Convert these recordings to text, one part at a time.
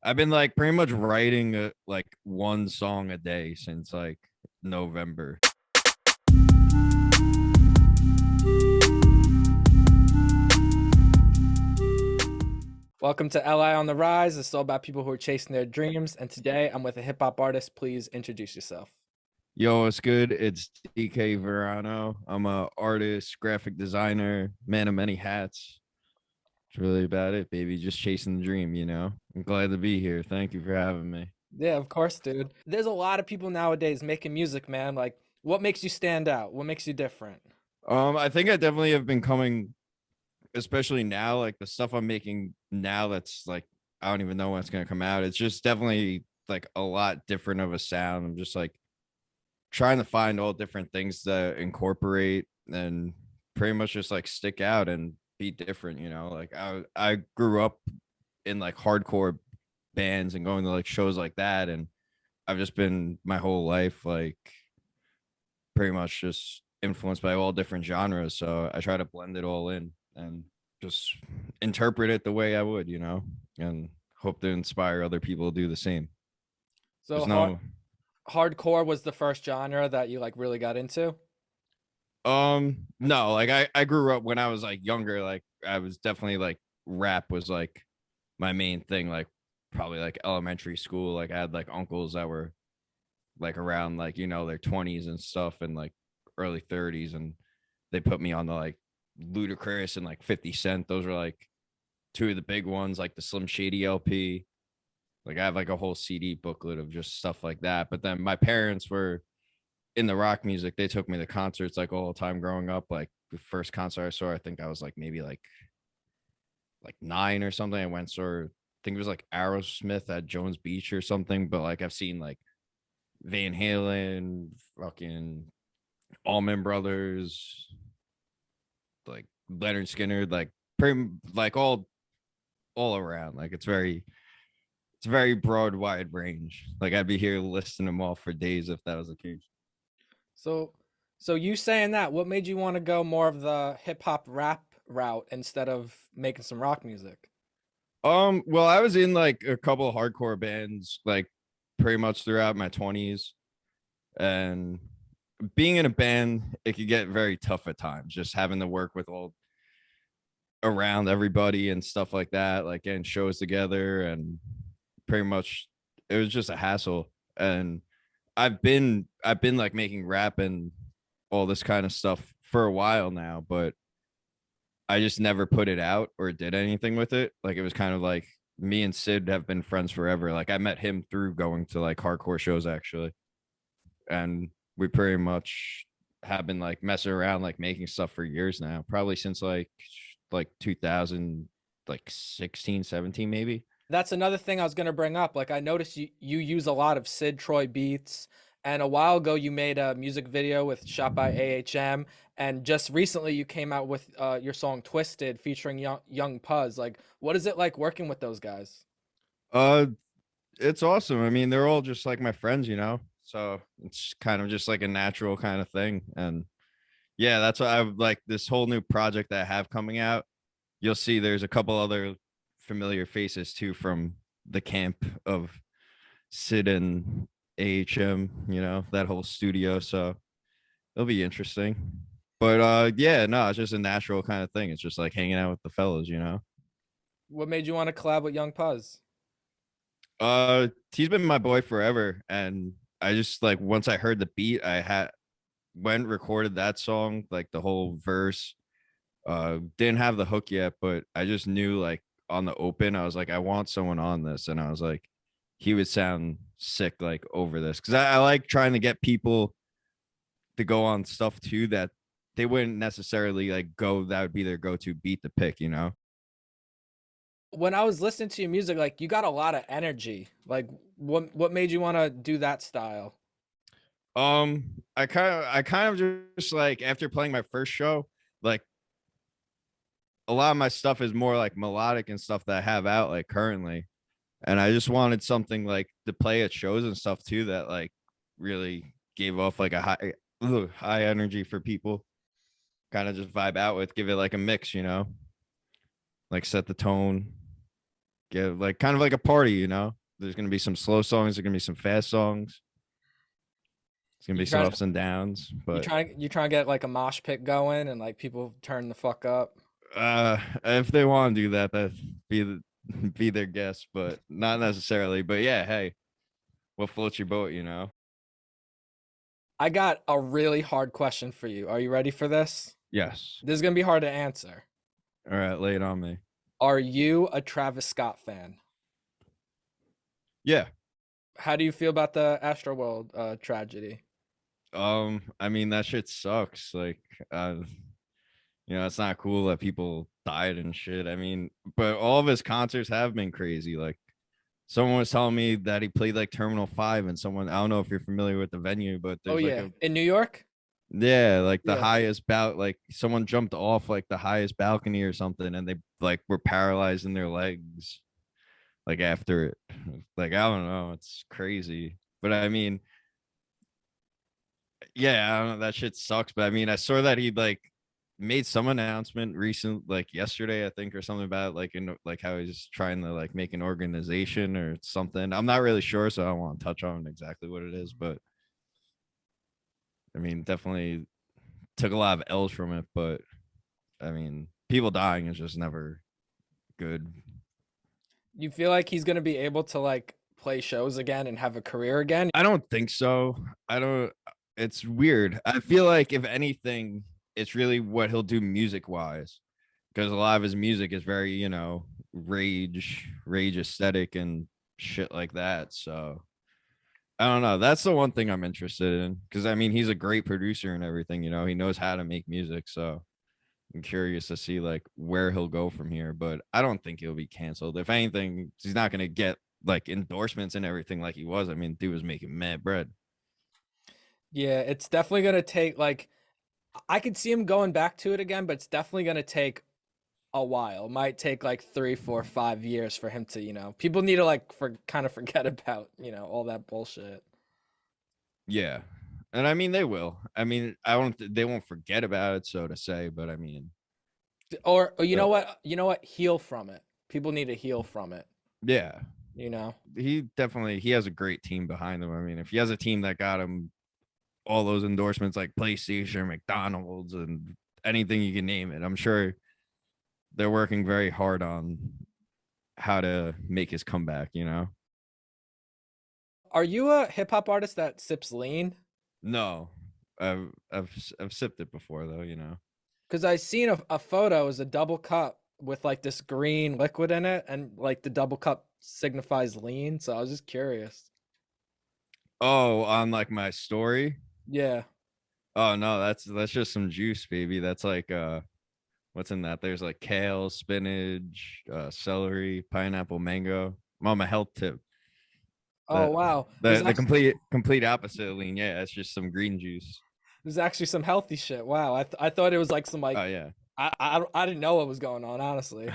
I've been like pretty much writing like one song a day since like November. Welcome to LI on the Rise. It's all about people who are chasing their dreams. And today I'm with a hip hop artist. Please introduce yourself. Yo, what's good? It's DK Verano. I'm a artist, graphic designer, man of many hats. It's really about it, baby. Just chasing the dream, you know. I'm glad to be here. Thank you for having me. Yeah, of course, dude. There's a lot of people nowadays making music, man. Like, what makes you stand out? What makes you different? I think I definitely have been coming, especially now, like the stuff I'm making now that's like I don't even know when it's gonna come out. It's just definitely like a lot different of a sound. I'm just like trying to find all different things to incorporate and pretty much just like stick out and be different, you know. Like I grew up in like hardcore bands and going to like shows like that, and I've just been my whole life like pretty much just influenced by all different genres. So I try to blend it all in and just interpret it the way I would, you know, and hope to inspire other people to do the same. So There's no hardcore was the first genre that you like really got into? no, like I grew up when I was like younger, like I was definitely like rap was like my main thing, like probably like elementary school. Like I had like uncles that were like around like, you know, their 20s and stuff and like early 30s, and they put me on the like Ludacris and like 50 Cent. Those are like two of the big ones, like the Slim Shady LP. Like I have like a whole CD booklet of just stuff like that. But then my parents were in the rock music. They took me to concerts like all the time growing up. Like the first concert I saw, I think I was like maybe like nine or something. I went saw, I think it was like Aerosmith at Jones Beach or something. But like I've seen like Van Halen, fucking Allman Brothers, like Leonard Skinner, like pretty like all around. Like it's very broad, wide range. Like I'd be here listing them all for days if that was the case. So, so you saying that, what made you want to go more of the hip hop rap route instead of making some rock music? Well, I was in like a couple of hardcore bands, like pretty much throughout my 20s, and being in a band, it could get very tough at times. Just having to work with all around everybody and stuff like that, like getting shows together, and pretty much it was just a hassle. And I've been like making rap and all this kind of stuff for a while now, but I just never put it out or did anything with it. Like it was kind of like me and Sid have been friends forever. Like I met him through going to like hardcore shows actually. And we pretty much have been like messing around like making stuff for years now. Probably since like 2000 like 16, 17 maybe. That's another thing I was gonna bring up. Like I noticed you use a lot of Sid Troy beats, and a while ago you made a music video with shot by AHM, and just recently you came out with your song "Twisted" featuring Young Puzz. Like, what is it like working with those guys? Uh it's awesome. I mean, they're all just like my friends, you know. So it's kind of just like a natural kind of thing. And yeah, that's why I like this whole new project that I have coming out. You'll see there's a couple other familiar faces too from the camp of Sid and AHM, you know, that whole studio. So it'll be interesting. But yeah, no, it's just a natural kind of thing. It's just like hanging out with the fellas, you know. What made you want to collab with Young Puzz? He's been my boy forever, and I just like once I heard the beat, I had went recorded that song, like the whole verse. Didn't have the hook yet, but I just knew like on the open, I was like, I want someone on this, and I was like, he would sound sick like over this because I like trying to get people to go on stuff too that they wouldn't necessarily like go. That would be their go-to beat to pick, you know. When I was listening to your music, like you got a lot of energy. Like, what made you want to do that style? I kind of just like after playing my first show, like a lot of my stuff is more like melodic and stuff that I have out like currently. And I just wanted something like to play at shows and stuff too that like really gave off like a high energy for people. Kind of just vibe out with, give it like a mix, you know, like set the tone. get like kind of like a party, you know. There's gonna be some slow songs, there's gonna be some fast songs, it's gonna You be some trying ups and downs, but you trying to get like a mosh pit going and like people turn the fuck up. if they want to do that, be the, be their guest, but not necessarily. But yeah, hey, what floats your boat, you know? I got a really hard question for you. Are you ready for this? Yes. This is gonna be hard to answer. All right, lay it on me. Are you a Travis Scott fan? Yeah. How do you feel about the Astroworld tragedy? I mean that shit sucks. Like, uh, it's not cool that people died and shit. I mean, but all of his concerts have been crazy. Like, someone was telling me that he played like Terminal 5, and someone, I don't know if you're familiar with the venue, but Oh there's like yeah, a, in New York. yeah, like the Yeah. highest like someone jumped off like the highest balcony or something, and they like were paralyzed in their legs like after it. Like, I don't know, it's crazy. But I mean, yeah, I don't know, that shit sucks. But I mean, I saw that he like made some announcement recent, like yesterday, I think, or something about like in like how he's trying to like make an organization or something. I'm not really sure, so I don't want to touch on exactly what it is, but I mean, definitely took a lot of L's from it. But I mean, people dying is just never good. You feel like he's gonna be able to like play shows again and have a career again? I don't think so. I don't. It's weird. I feel like if anything, it's really what he'll do music wise, because a lot of his music is very, rage aesthetic and shit like that. So I don't know. That's the one thing I'm interested in, because I mean, he's a great producer and everything. He knows how to make music. So I'm curious to see like where he'll go from here. But I don't think he'll be canceled. If anything, he's not gonna get like endorsements and everything like he was. I mean, dude was making mad bread. Yeah, it's definitely gonna take like I could see him going back to it again, but it's definitely gonna take a while. It might take like 3, 4, 5 years for him to, people need to like for kind of forget about, all that bullshit. Yeah. And I mean they will. I mean, I don't they won't forget about it, so to say, but I mean, Or you uh, know what? You know what? Heal from it. People need to heal from it, yeah. you know? He has a great team behind him. I mean, if he has a team that got him all those endorsements like PlayStation, McDonald's, and anything you can name it, I'm sure they're working very hard on how to make his comeback. Are you a hip hop artist that sips lean? No. I've sipped it before though. Because I seen a photo is a double cup with like this green liquid in it, and like the double cup signifies lean. So I was just curious. Oh, on like my story. Yeah. Oh no, that's just some juice, baby. That's like what's in that? There's like kale, spinach, celery, pineapple, mango. I'm on my health tip. Oh The wow. the complete opposite of lean. Yeah, it's just some green juice. There's actually some healthy shit. Wow. I thought it was like some like Oh yeah. I didn't know what was going on, honestly.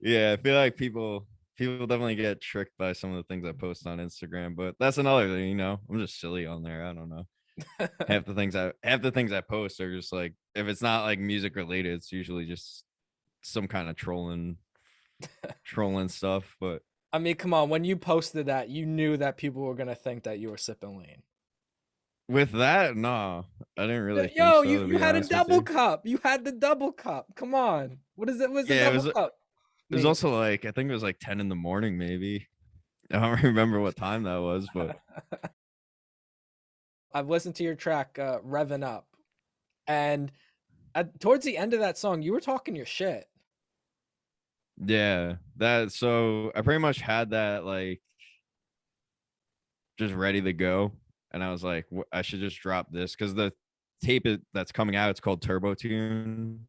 Yeah, I feel like people definitely get tricked by some of the things I post on Instagram, but that's another thing. I'm just silly on there. I don't know. Half the things I post are just like, if it's not like music related, it's usually just some kind of trolling stuff. But I mean, come on. When you posted that, you knew that people were gonna think that you were sipping lean. with that, no, I didn't really think Yo, so, you to you be had a honest with double you. cup. You had the double cup. Come on. What is it? What's the Yeah, double cup it was mean? also like, I think it was like 10 in the morning, maybe. I don't remember what time that was, but I've listened to your track, "Revvin' Up," and towards the end of that song, you were talking your shit. yeah, that so I pretty much had that like just ready to go. And I was like, I should just drop this because the that's coming out, it's called Turbo Tune.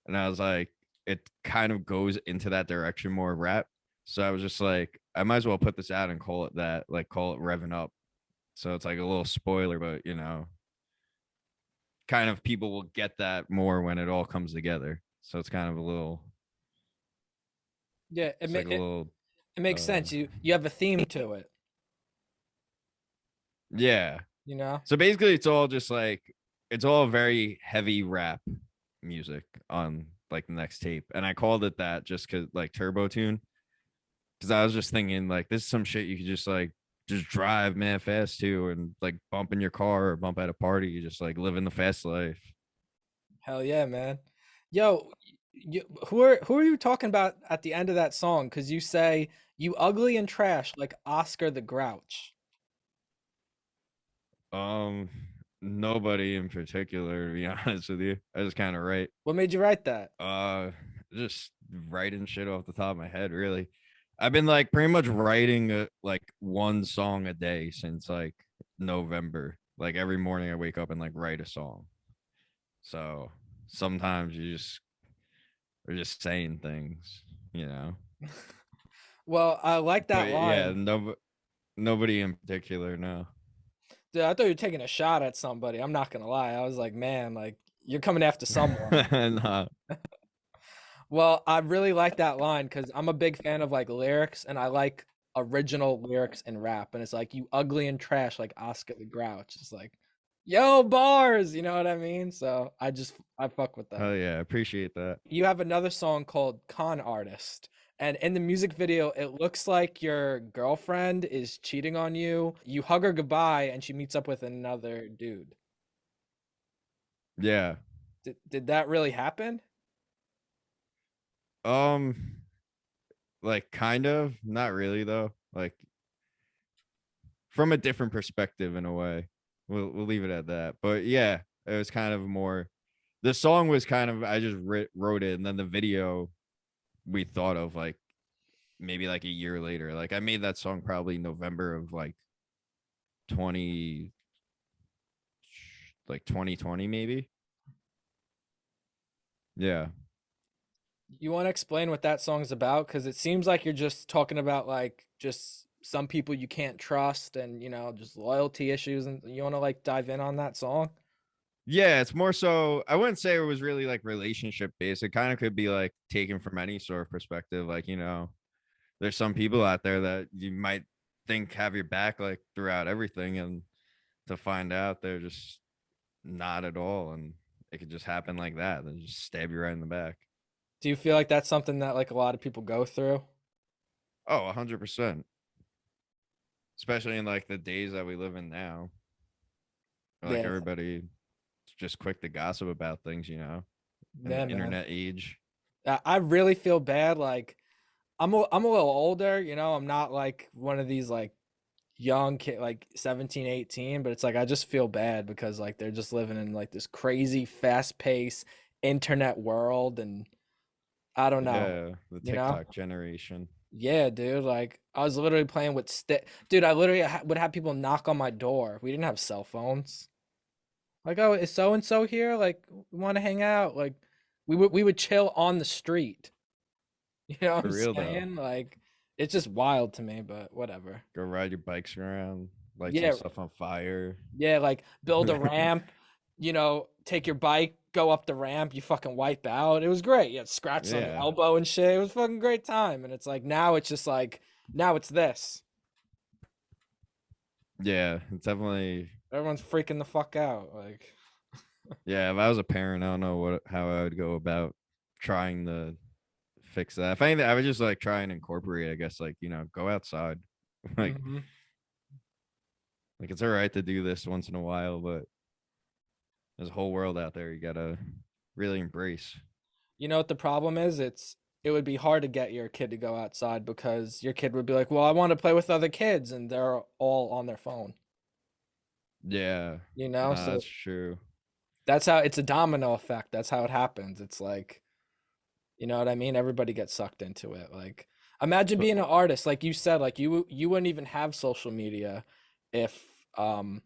And I was like, it kind of goes into that direction more rap. So I was just like, I might as well put this out and call it that, like call it Revving Up. So it's like a little spoiler, but kind of people will get that more when it all comes together. So it's kind of a little, Yeah, it's like a little, it makes uh, sense. You have a theme to it, yeah. you know? So basically, it's all just like, it's all very heavy rap music on like the next tape, and I called it that just because like Turbo Tune, because I was just thinking like this is some shit you could just drive man fast to and like bump in your car or bump at a party, you just like living the fast life. Hell yeah, man. Yo, who are you talking about at the end of that song? Because you say you ugly and trash like Oscar the Grouch. Um, Nobody in particular, to be honest with you. I just kind of write, What made you write that? uh, just writing shit off the top of my head. Really, I've been like pretty much writing like one song a day since like November. Like every morning I wake up and like write a song. So sometimes you just are just saying things, you know. Well, I like that But yeah, line. nobody in particular. No. Dude, I thought you were taking a shot at somebody. I'm not gonna lie. I was like, man, like you're coming after someone. Nah. Well, I really like that line because I'm a big fan of like lyrics and I like original lyrics in rap. And it's like you ugly and trash like Oscar the Grouch. It's like, yo, bars, you know what I mean? So I fuck with that. Oh yeah, I appreciate that. You have another song called Con Artist. And in the music video, it looks like your girlfriend is cheating on you. You hug her goodbye and she meets up with another dude. Yeah. Did that really happen? Um, like kind of, not really though. Like from a different perspective in a way. We'll leave it at that. But yeah, it was kind of more. The song was kind of I just wrote it, and then the video we thought of like maybe like a year later. Like I made that song probably November of like 20 like 2020 maybe. Yeah. You want to explain what that song's about? Because it seems like you're just talking about like just some people you can't trust and just loyalty issues, and you want to like dive in on that song. Yeah, it's more so I wouldn't say it was really like relationship based. It kind of could be like taken from any sort of perspective. Like, there's some people out there that you might think have your back like throughout everything, and to find out they're just not at all. And it could just happen like that. They just stab you right in the back. Do you feel like that's something that like a lot of people go through? Oh, 100%. Especially in like the days that we live in now. Like Yeah, everybody just quick to gossip about things, in the yeah, man. internet age. I really feel bad. Like I'm a little older, I'm not like one of these like young kid like 17, 18, but it's like I just feel bad because like they're just living in like this crazy fast-paced internet world and I don't know, Yeah, the you know? TikTok generation. Yeah, dude, like I was literally playing with stick. Dude, I literally would have people knock on my door. We didn't have cell phones. Like, "Oh, is so and so here? Like, we want to hang out." Like we would chill on the street. You know what For I'm real though. saying? Like it's just wild to me, but whatever. Go ride your bikes around, light some Yeah, stuff on fire. yeah, like build a ramp, take your bike, go up the ramp, you fucking wipe out. It was great. You had scratches on your Yeah. elbow and shit. It was fucking great time. And it's like now it's just like now it's this. Yeah. It's definitely Everyone's freaking the fuck out. Like yeah, if I was a parent, I don't know how I would go about trying to fix that. If anything, I would just like try and incorporate, I guess, like, go outside. Like mhm. like it's all right to do this once in a while, but there's a whole world out there you gotta really embrace. You know what the problem is? It would be hard to get your kid to go outside because your kid would be like, "Well, I want to play with other kids," and they're all on their phone. Yeah. Nah, So that's true. that's how it's a domino effect. That's how it happens. It's like, you know what I mean? Everybody gets sucked into it. Like, imagine But being an artist, like you said, like you wouldn't even have social media if um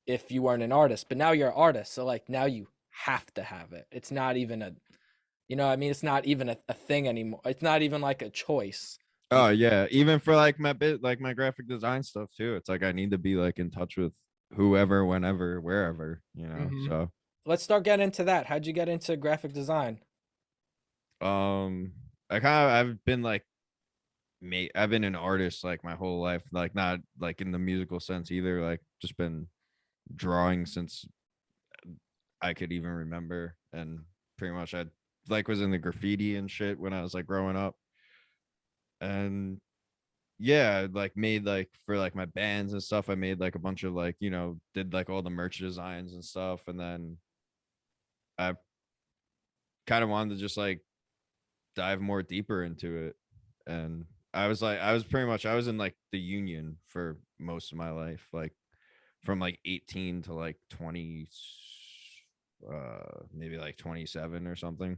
if you weren't an artist. But now you're an artist, so like now you have to have it. It's not even a I mean, it's not even a thing anymore. It's not even like a choice. You oh yeah, even for like like my graphic design stuff too. It's like I need to be like in touch with whoever, whenever, wherever, hmm So Let's start getting into that. How'd you get into graphic design? um I've been like I've been an artist like my whole life, like not like in the musical sense either, like just been drawing since I could even remember, and pretty much I like was in the graffiti and shit when I was like growing up. And yeah, like made like for like my bands and stuff. I made like a bunch of like, did like all the merch designs and stuff. And then I kind of wanted to just like dive more deeper into it. And I was pretty much, I was in like the union for most of my life, like from like 18 to like 20, maybe like 27 or something.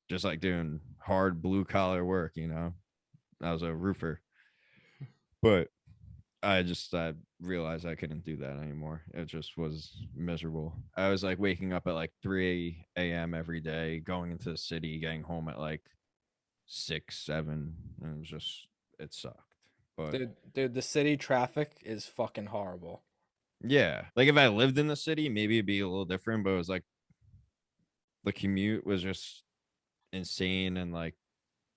Just like doing hard blue collar work, I was a roofer. But I realized I couldn't do that anymore. It just was miserable. I was like waking up at like 3 a.m. every day, going into the city, getting home at like 6, 7. And it was just, it sucked. But Dude, the city traffic is fucking horrible. yeah, like if I lived in the city, maybe it'd be a little different. But it was like the commute was just insane. And like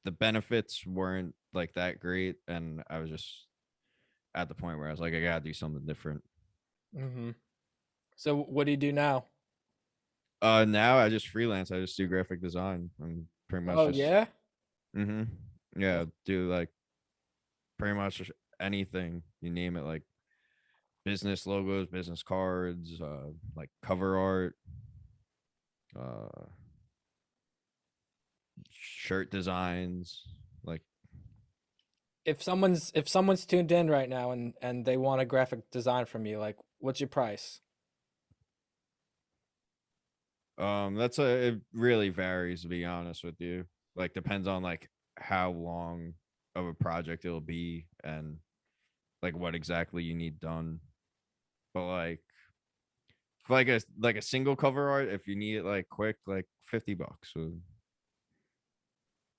the benefits weren't like that great. And I was just at the point where I was like, I gotta do something different. Hmm. So what do you do now? Now I just freelance. I just do graphic design. I'm pretty much Oh just yeah? mm-hmm. Yeah, do like pretty much anything you name it, like business logos, business cards, like cover art, uh, shirt designs. Like, If someone's tuned in right now and they want a graphic design from you, like what's your price? it really varies to be honest with you. Like, depends on like how long of a project it'll be and like what exactly you need done. But like for like a single cover art, if you need it like quick, like $50. So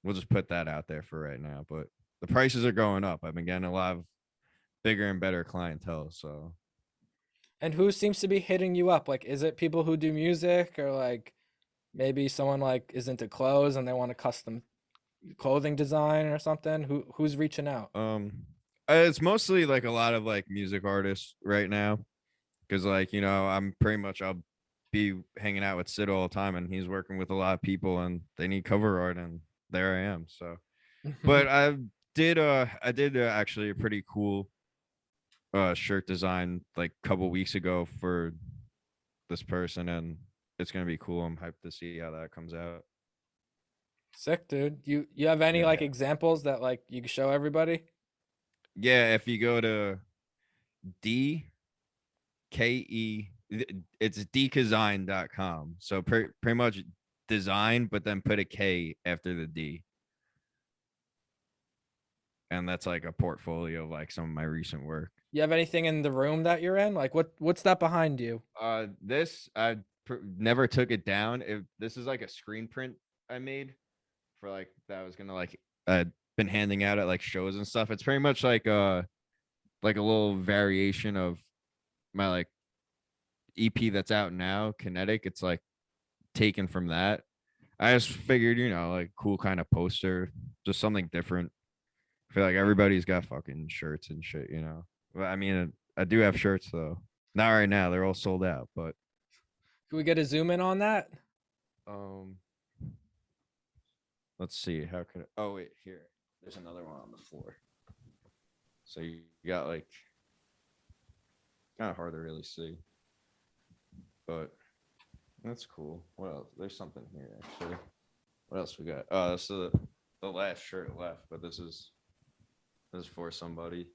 we'll just put that out there for right now. But the prices are going up. I've been getting a lot of bigger and better clientele. So And who seems to be hitting you up? Like, is it people who do music, or like maybe someone like is into clothes and they want a custom clothing design or something? Who's reaching out? um it's mostly like a lot of like music artists right now. Cause like, I'm pretty much I'll be hanging out with Sid all the time and he's working with a lot of people and they need cover art and there I am. So but I did actually a pretty cool shirt design like a couple weeks ago for this person and it's gonna be cool. I'm hyped to see how that comes out. Sick, dude. You have any like Yeah. examples that like you can show everybody? Yeah, if you go to DKE, it's dkazine.com. So pretty much design, but then put a K after the D. And that's like a portfolio of like some of my recent work. You have anything in the room that you're in? Like what's that behind you? This I never took it down. This is like a screen print I made for like that I was gonna like been handing out at like shows and stuff. It's pretty much like a little variation of my like EP that's out now, Kinetic. It's like taken from that. I just figured, like cool kind of poster, just something different. I feel like everybody's got fucking shirts and shit. But I mean, I do have shirts though. Not right now; they're all sold out. But Can we get a zoom in on that? um, let's see. How could? Oh wait, here. There's another one on the floor. So you got like kind of hard to really see, but that's cool. What else? There's something here actually. What else we got? Oh, this is the last shirt left, but this is for somebody.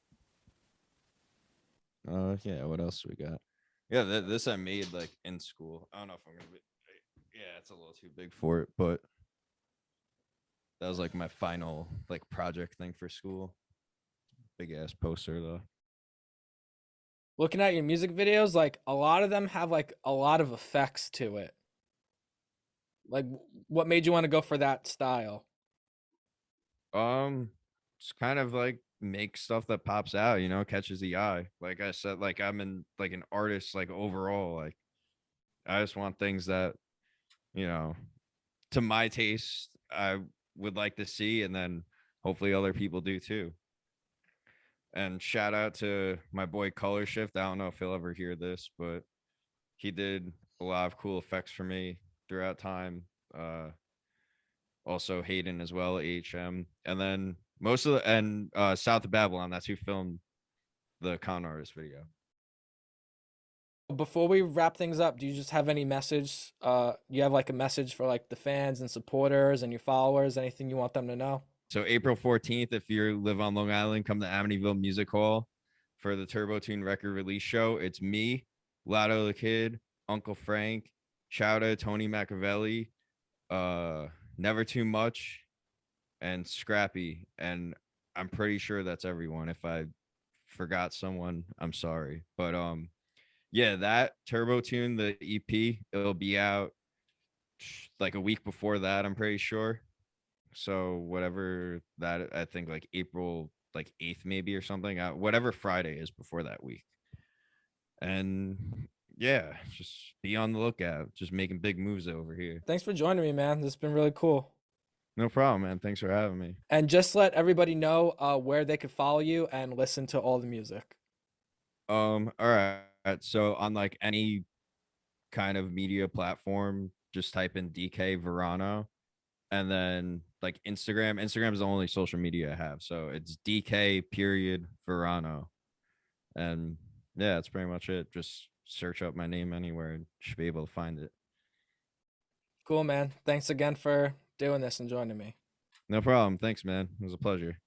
Yeah. What else we got? Yeah, this I made like in school. I don't know if I'm gonna be. Yeah, it's a little too big for it, but that was like my final like project thing for school. Big ass poster though. Looking at your music videos, like a lot of them have like a lot of effects to it. Like what made you want to go for that style? It's kind of like make stuff that pops out, catches the eye. Like I said, like I'm in like an artist, like overall, like I just want things that, you know, to my taste, I would like to see, and then hopefully other people do too. And shout out to my boy Color Shift. I don't know if he'll ever hear this, but he did a lot of cool effects for me throughout time. Also Hayden as well, HM. And then most of the and South of Babylon, that's who filmed the con artist video. Before we wrap things up, do you just have any message? You have like a message for like the fans and supporters and your followers? Anything you want them to know? So April 14th, if you live on Long Island, come to Amityville Music Hall for the Turbo Tune record release show. It's me, Lotto the Kid, Uncle Frank, Chowda, Tony Machiavelli, uh, Never Too Much, and Scrappy. And I'm pretty sure that's everyone. If I forgot someone, I'm sorry. But yeah, that Turbo Tune, the EP, it'll be out like a week before that, I'm pretty sure. So whatever that, I think like April like 8th maybe or something, whatever Friday is before that week. And yeah, just be on the lookout. Just making big moves over here. Thanks for joining me, man. This has been really cool. No problem, man. Thanks for having me. And just let everybody know where they could follow you and listen to all the music. All right. So on like any kind of media platform, just type in DK Verano. And then like Instagram is the only social media I have. So it's DK period Verano. And yeah, that's pretty much it. Just search up my name anywhere and you should be able to find it. Cool, man. Thanks again for doing this and joining me. No problem. Thanks, man. It was a pleasure.